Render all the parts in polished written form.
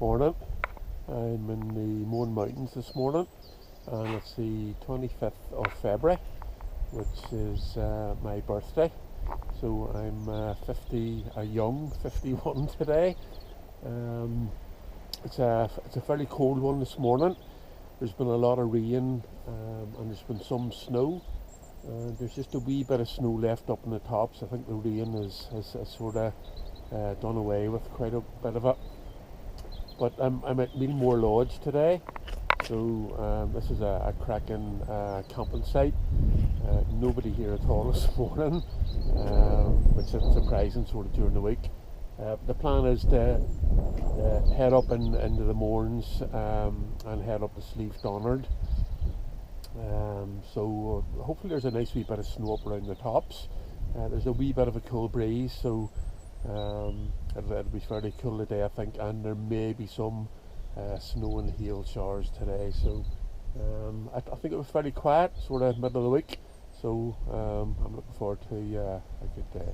Morning. I'm in the Mourne mountains this morning, and it's the 25th of February, which is my birthday. So I'm a young 51 today. It's a fairly cold one this morning. There's been a lot of rain, and there's been some snow. There's just a wee bit of snow left up in the tops. I think the rain has sort of done away with quite a bit of it. But I'm at Meelmore Lodge today, so this is a cracking camping site. Nobody here at all this morning, which is surprising sort of during the week. The plan is to head up into the Mournes and head up to Slieve Donard. So hopefully there's a nice wee bit of snow up around the tops. There's a wee bit of a cool breeze, so it'll be fairly cool today, I think, and there may be some snow and hail showers today. So I think it was fairly quiet, sort of middle of the week. So I'm looking forward to a good day.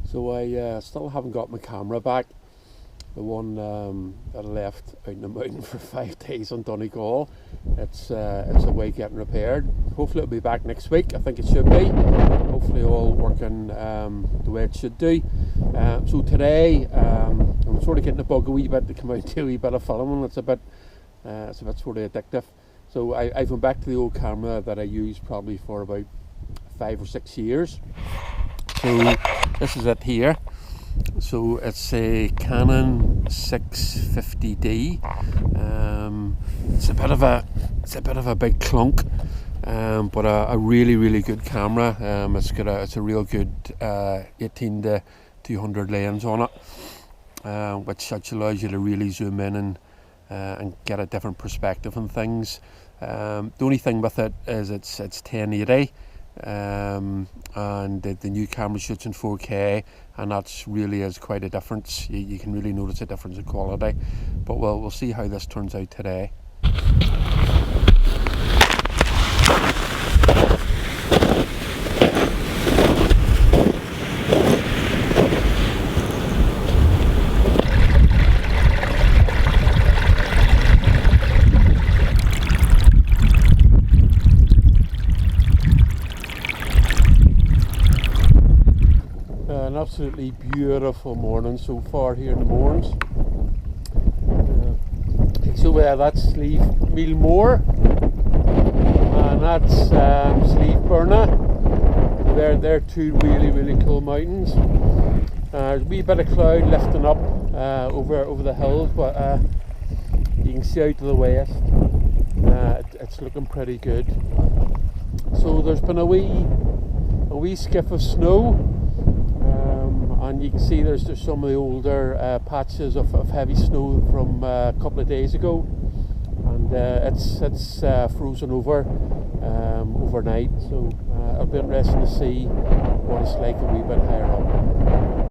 So I still haven't got my camera back. The one that I left out in the mountain for 5 days on Donegal. It's away getting repaired. Hopefully it'll be back next week. I think it should be. Hopefully all working the way it should do. So today I'm sort of getting the bug a wee bit to come out and do a wee bit of filming. It's a bit sort of addictive. So I've gone back to the old camera that I used probably for about 5 or 6 years. So this is it here. So it's a Canon 650D. It's a bit of a big clunk, but a really good camera. It's a real good 18 to 200 lens on it, which allows you to really zoom in and and get a different perspective on things. The only thing with it is it's 1080, and the new camera shoots in 4K, and that's really is quite a difference. You can really notice a difference in quality, but we'll see how this turns out today. An absolutely beautiful morning so far here in the Mournes. So that's Slieve Meelmore, and that's Slieve Donard. They're two really cool mountains. There's a wee bit of cloud lifting up over the hills, but you can see out to the west. It's looking pretty good. So there's been a wee skiff of snow. And you can see there's some of the older patches of heavy snow from a couple of days ago, and it's frozen over overnight, so it'll be interesting to see what it's like a wee bit higher up.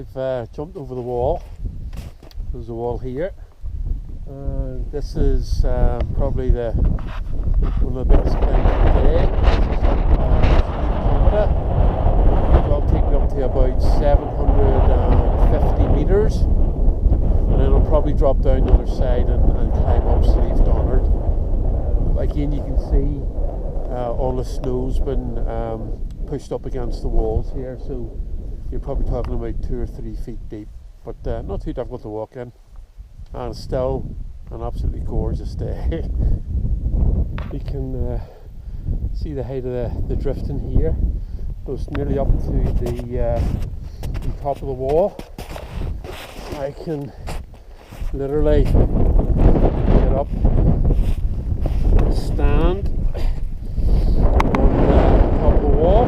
I've jumped over the wall. There's a wall here. This is probably one of the biggest climbs of the day. This is Slieve Donard. It'll take me up to about 750 metres, and then I'll probably drop down the other side and climb up Slieve Donard. Again, you can see all the snow's been pushed up against the walls here, so you're probably talking about 2 or 3 feet deep, but not too difficult to walk in. and it's still an absolutely gorgeous day. You can see the height of the drifting here. Goes nearly up to the top of the wall. I can literally get up and stand on the top of the wall.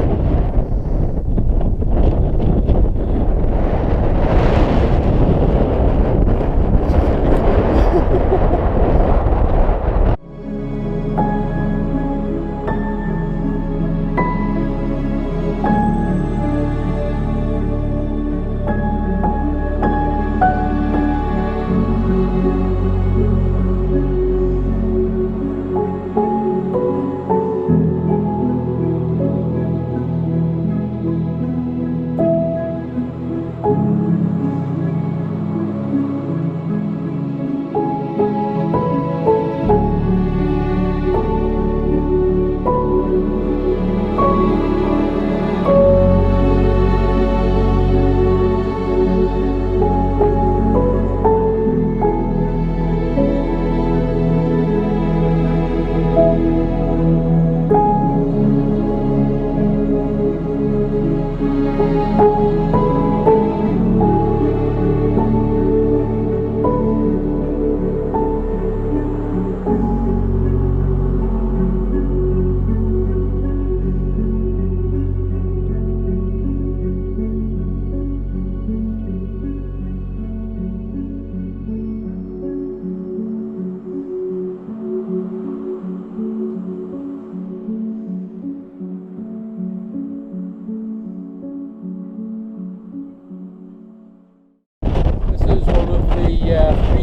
This is one of the 3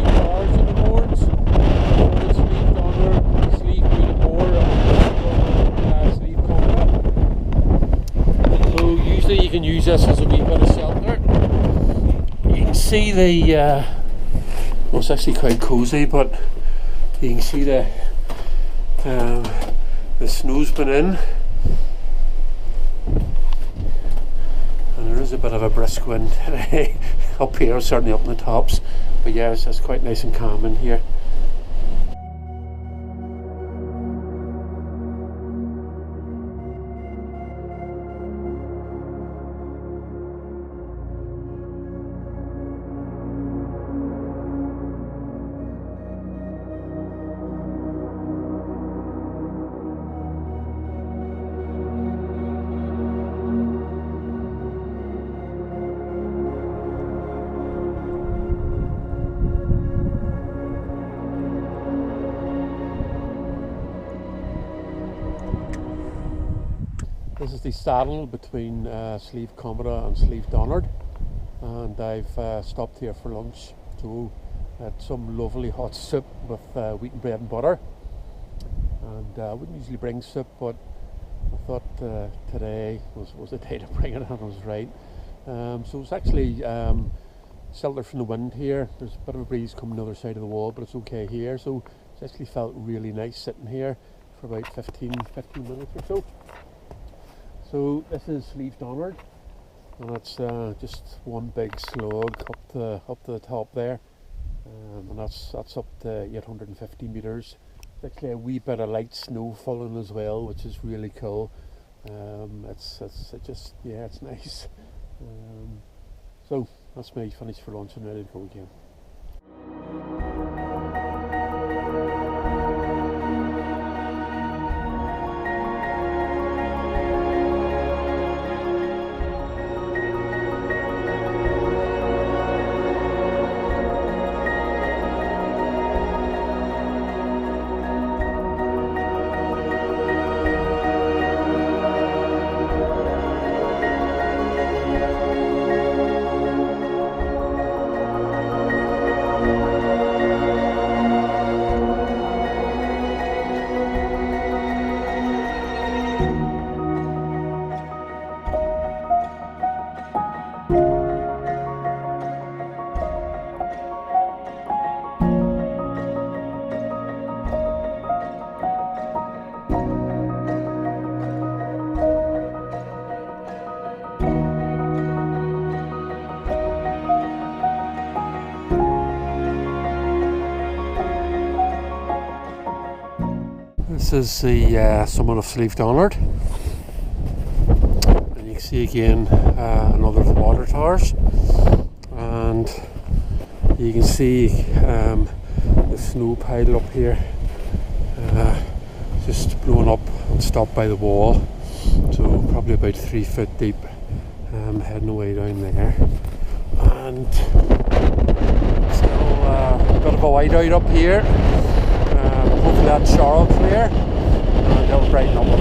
bars of the Mournes. Slieve Donard, Slieve Meelmore and Slieve Donard. So usually you can use this as a wee bit of shelter. You can see the, well, it's actually quite cosy, but you can see the snow's been in. And there is a bit of a brisk wind today. Up here, certainly up in the tops, but yeah, it's quite nice and calm in here. This is the saddle between Slieve and Slieve Donard, and I've stopped here for lunch. So had some lovely hot soup with wheaten bread and butter, and I wouldn't usually bring soup, but I thought today was the day to bring it, and I was right. So it's actually sheltered from the wind here. There's a bit of a breeze coming the other side of the wall, but it's okay here. So it's actually felt really nice sitting here for about 15 minutes or so. So this is Slieve Donard, and it's just one big slog up to the top there, and that's up to 850 metres. There's actually a wee bit of light snow falling as well, which is really cool. It's nice. So that's me finished for lunch and ready to go again. This is the summit of Slieve Donard, and you can see again another of the water towers, and you can see the snow pile up here, just blown up and stopped by the wall, so probably about 3 foot deep, heading away down there. And still a bit of a whiteout up here. Hopefully that shower will clear and it'll brighten up a bit.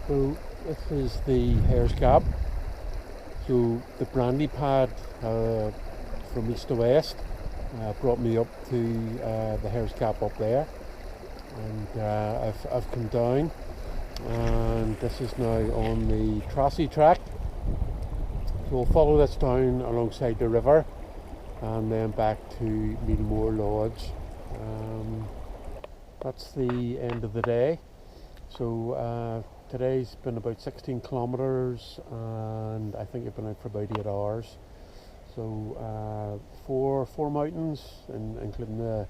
So this is the Hare's Gap. So the Brandy Pad from east to west brought me up to the Hare's Gap up there, and I've come down, and this is now on the Tracy track. So we'll follow this down alongside the river and then back to Meelmore Lodge. That's the end of the day. So today's been about 16 kilometres, and I think I've been out for about 8 hours. So four mountains, including the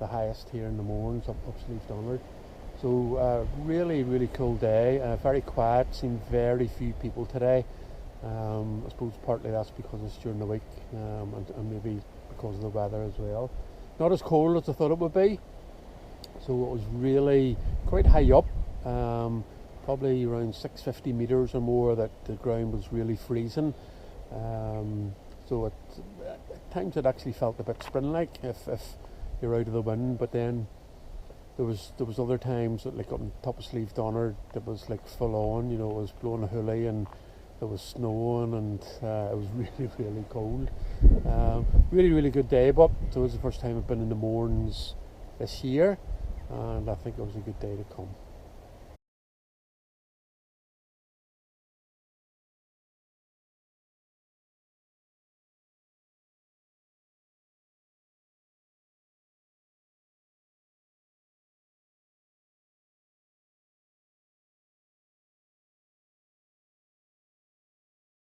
highest here in the Mourne, up Slieve Donard. So really cool day. Very quiet. Seen very few people today. I suppose partly that's because it's during the week, and maybe because of the weather as well. Not as cold as I thought it would be. So it was really quite high up, probably around 650 metres or more, that the ground was really freezing. So at times it actually felt a bit spring-like if you're out of the wind, but then there was other times that, like up on top of Slieve Donard, it was like full on, it was blowing a hoolie and it was snowing, and it was really cold. Really good day, but so it was the first time I've been in the Mournes this year, and I think it was a good day to come.